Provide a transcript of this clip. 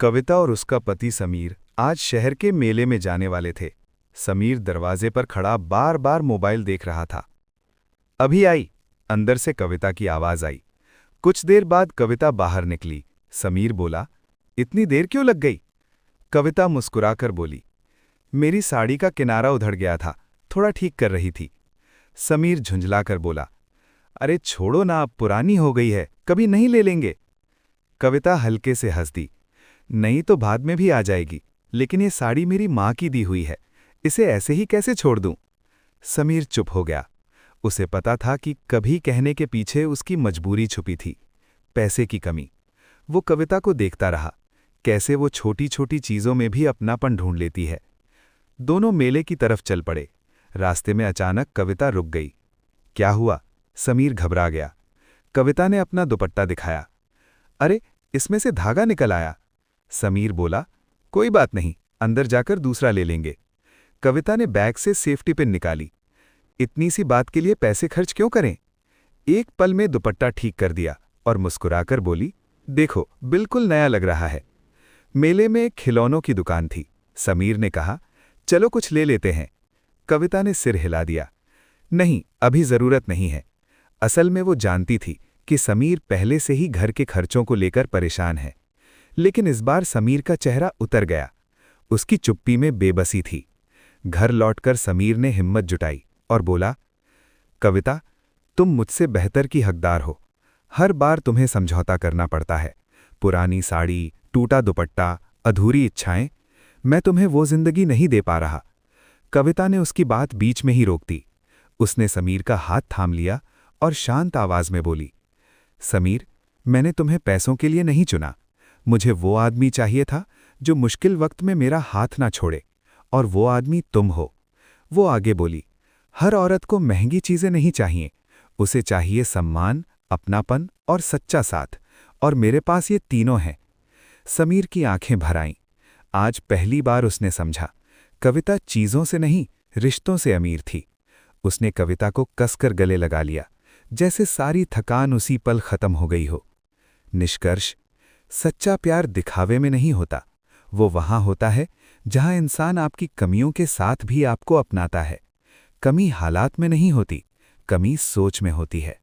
कविता और उसका पति समीर आज शहर के मेले में जाने वाले थे। समीर दरवाजे पर खड़ा बार बार मोबाइल देख रहा था। अभी आई, अंदर से कविता की आवाज आई। कुछ देर बाद कविता बाहर निकली। समीर बोला, इतनी देर क्यों लग गई? कविता मुस्कुराकर बोली, मेरी साड़ी का किनारा उधड़ गया था, थोड़ा ठीक कर रही थी। समीर झुंझलाकर बोला, अरे छोड़ो ना, अब पुरानी हो गई है, कभी नहीं ले लेंगे। कविता हल्के से हंस दी, नहीं तो बाद में भी आ जाएगी, लेकिन ये साड़ी मेरी माँ की दी हुई है, इसे ऐसे ही कैसे छोड़ दूं? समीर चुप हो गया। उसे पता था कि कभी कहने के पीछे उसकी मजबूरी छुपी थी, पैसे की कमी। वो कविता को देखता रहा, कैसे वो छोटी छोटी चीजों में भी अपनापन ढूंढ लेती है। दोनों मेले की तरफ चल पड़े। रास्ते में अचानक कविता रुक गई। क्या हुआ? समीर घबरा गया। कविता ने अपना दुपट्टा दिखाया। अरे, इसमें से धागा निकल आया। समीर बोला, कोई बात नहीं, अंदर जाकर दूसरा ले लेंगे। कविता ने बैग से सेफ्टी पिन निकाली। इतनी सी बात के लिए पैसे खर्च क्यों करें? एक पल में दुपट्टा ठीक कर दिया और मुस्कुराकर बोली, देखो, बिल्कुल नया लग रहा है। मेले में एक खिलौनों की दुकान थी। समीर ने कहा, चलो कुछ ले लेते हैं। कविता ने सिर हिला दिया, नहीं, अभी जरूरत नहीं है। असल में वो जानती थी कि समीर पहले से ही घर के खर्चों को लेकर परेशान है। लेकिन इस बार समीर का चेहरा उतर गया। उसकी चुप्पी में बेबसी थी। घर लौटकर समीर ने हिम्मत जुटाई और बोला, कविता, तुम मुझसे बेहतर की हकदार हो। हर बार तुम्हें समझौता करना पड़ता है। पुरानी साड़ी, टूटा दुपट्टा, अधूरी इच्छाएं। मैं तुम्हें वो जिंदगी नहीं दे पा रहा। कविता ने उसकी बात बीच में ही रोक दी। उसने समीर का हाथ थाम लिया और शांत आवाज में बोली, समीर, मैंने तुम्हें पैसों के लिए नहीं चुना। मुझे वो आदमी चाहिए था जो मुश्किल वक्त में मेरा हाथ ना छोड़े, और वो आदमी तुम हो। वो आगे बोली, हर औरत को महंगी चीजें नहीं चाहिए, उसे चाहिए सम्मान, अपनापन और सच्चा साथ, और मेरे पास ये तीनों हैं। समीर की आंखें भर आईं। आज पहली बार उसने समझा, कविता चीजों से नहीं, रिश्तों से अमीर थी। उसने कविता को कसकर गले लगा लिया, जैसे सारी थकान उसी पल खत्म हो गई हो। निष्कर्ष, सच्चा प्यार दिखावे में नहीं होता, वो वहां होता है जहां इंसान आपकी कमियों के साथ भी आपको अपनाता है। कमी हालात में नहीं होती, कमी सोच में होती है।